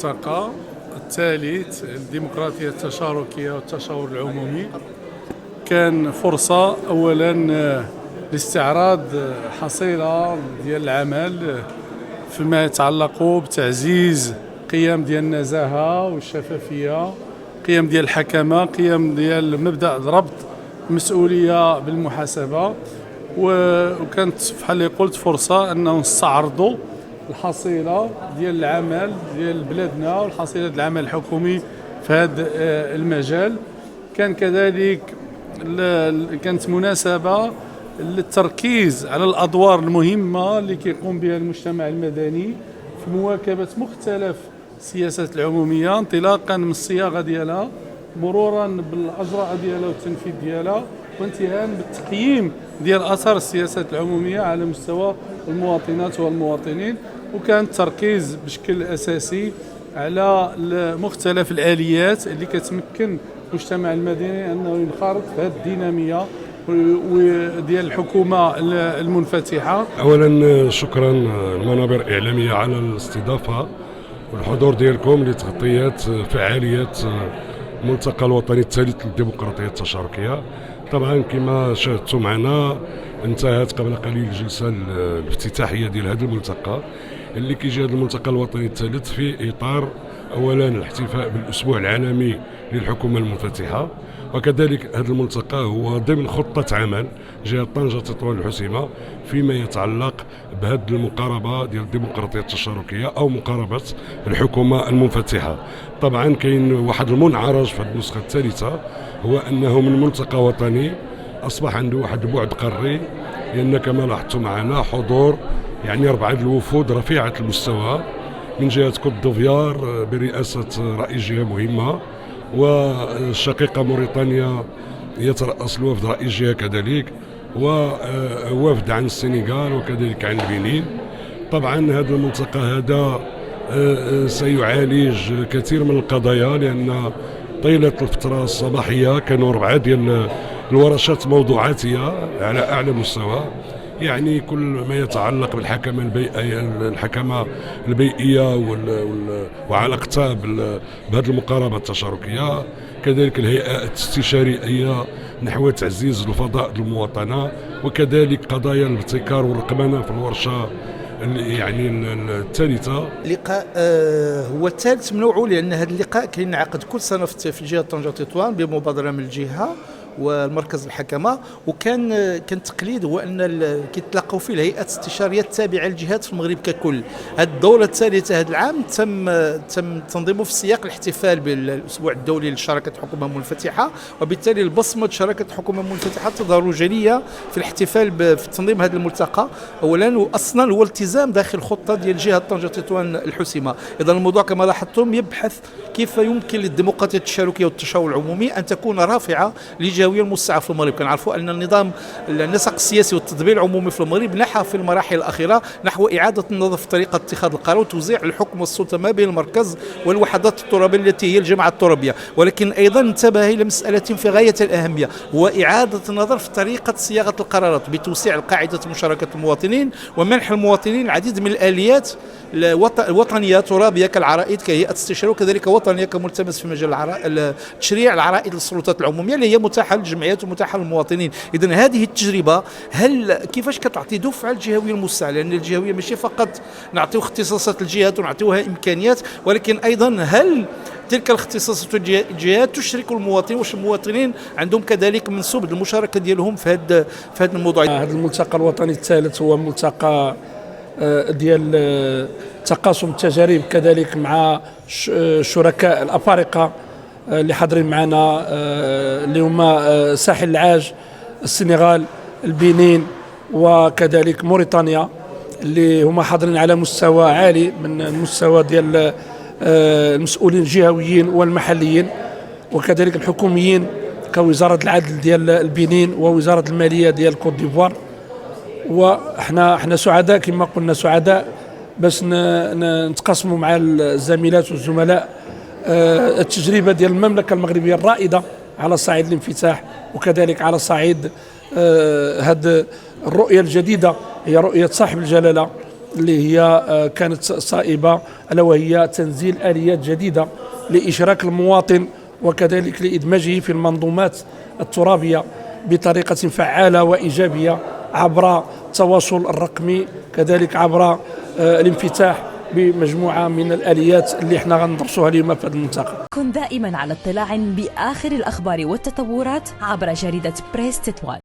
الملتقى الثالث الديمقراطية التشاركية والتشاور العمومي كان فرصة أولا لاستعراض حصيلة ديال العمل فيما يتعلق بتعزيز قيم ديال النزاهة والشفافية، قيم ديال الحكمة، قيم ديال مبدأ ربط المسؤولية بالمحاسبة. وكانت بحال اللي قلت فرصة أنه نستعرضوا الحصيلة ديال العمل ديال بلادنا والحصيلة ديال العمل الحكومي في هذا المجال. كان كذلك كانت مناسبة للتركيز على الأدوار المهمة اللي كيقوم بها المجتمع المدني في مواكبة مختلف السياسات العمومية، انطلاقا من الصياغة ديالها مرورا بالأجراء ديالها والتنفيذ ديالها، وانتهاء بالتقييم ديال أثر السياسات العمومية على مستوى المواطنات والمواطنين. وكان التركيز بشكل أساسي على مختلف الآليات اللي كتمكن المجتمع المدني أنه ينخرط في هذه الدينامية ديال الحكومة المنفتحة. أولا شكرا المنابر الإعلامية على الاستضافة والحضور ديالكم لتغطية فعاليات الملتقى الوطني الثالث للديمقراطية التشاركية. طبعا كما شاهدتم معنا انتهت قبل قليل الجلسة الافتتاحية ديال هذا الملتقى اللي كيجي هذا الملتقى الوطني الثالث في إطار أولا الاحتفاء بالأسبوع العالمي للحكومة المنفتحة، وكذلك هذا الملتقى هو ضمن خطة عمل جهة طنجة تطوان الحسيمة فيما يتعلق بهذه المقاربة ديال الديمقراطية التشاركية أو مقاربة الحكومة المنفتحة. طبعا كاين واحد المنعرج في هذه النسخة الثالثة، هو أنه من ملتقى وطني أصبح عنده واحد البعد قاري، لأن كما لاحظتم معنا حضور يعني 4 الوفود رفيعة المستوى من جهة كوت ديفوار برئاسة رئيس جهة مهمة، والشقيقة موريتانيا يترأس الوفد رئيس جهة كذلك، ووفد عن السنغال وكذلك عن البنين. طبعا هذا الملتقى هذا سيعالج كثير من القضايا، لأن طيلة الفترة الصباحية كانوا 4 ديال الورشات موضوعاتية على أعلى مستوى، يعني كل ما يتعلق بالحكمة البيئية وعلاقتها بهذه المقاربة التشاركية، كذلك الهيئة الاستشارية نحو تعزيز الفضاء المواطنة، وكذلك قضايا الابتكار والرقمنة في الورشة يعني الثالثة. اللقاء هو الثالث من نوعه، لأن هذا اللقاء كينعقد كل سنة في الجهة طنجة تطوان بمبادرة من الجهة والمركز الحكمة، وكان تقليد هو ان كيتلاقوا فيه الهيئات الاستشاريه التابعه للجهات في المغرب ككل. هذه الدوره الثالثه هذا العام تم تنظيمه في سياق الاحتفال بالاسبوع الدولي لشراكه الحكومه المنفتحه، وبالتالي البصمه شراكه الحكومه المنفتحه تظهر جليه في الاحتفال في تنظيم هذا الملتقى. اولا واصلا هو التزام داخل الخطه ديال جهه طنجة تطوان الحسيمه. اذا الموضوع كما لاحظتم يبحث كيف يمكن للديمقراطيه التشاركيه والتشاور العمومي ان تكون رافعه لجهويه المستعار في المغرب. كنعرفوا ان النسق السياسي والتطبيع العمومي في المغرب نحى في المراحل الاخيره نحو اعاده النظر في طريقه اتخاذ القرار وتوزيع الحكم والسلطه ما بين المركز والوحدات الترابيه التي هي الجماعه الترابيه، ولكن ايضا انتبه الى مساله في غايه الاهميه، هو اعاده النظر في طريقه صياغه القرارات بتوسيع قاعده مشاركه المواطنين ومنح المواطنين العديد من الاليات الوطنيه ترابيه كالعرائض كهيئه استشاريه، وكذلك وطنيه كملتمس في مجال تشريع العرائض للسلطات العموميه اللي هي متاحه للجمعيات ومتاحه للمواطنين. اذا هذه التجربه كيفاش كتعطي دفعه الجهويه الموسعه، لان الجهويه ماشي فقط نعطيو اختصاصات الجهات ونعطيوها امكانيات، ولكن ايضا هل تلك الاختصاصات الجهات تشرك المواطنين، واش المواطنين عندهم كذلك منسوب المشاركه ديالهم في هذا الموضوع. هذا الملتقى الوطني الثالث هو ملتقى ديال تقاسم التجارب كذلك مع الشركاء الافارقه اللي حاضرين معنا، اللي هما ساحل العاج، السنغال، البنين وكذلك موريتانيا، اللي هما حاضرين على مستوى عالي من المستوى ديال المسؤولين الجهويين والمحليين، وكذلك الحكوميين كوزاره العدل ديال البنين ووزاره الماليه ديال كوت ديفوار. وحنا سعداء كما قلنا، سعداء باش نتقاسموا مع الزميلات والزملاء التجربه ديال المملكه المغربيه الرائده على صعيد الانفتاح، وكذلك على صعيد هذه الرؤيه الجديده، هي رؤيه صاحب الجلاله اللي هي كانت صائبة، ألا وهي تنزيل آليات جديدة لإشراك المواطن وكذلك لإدماجه في المنظومات الترابية بطريقة فعالة وإيجابية عبر التواصل الرقمي، كذلك عبر الانفتاح بمجموعة من الآليات اللي احنا غندرسوها اليوم في هذا الملتقى. كن دائما على اطلاع بآخر الأخبار والتطورات عبر جريدة بريس تطوان.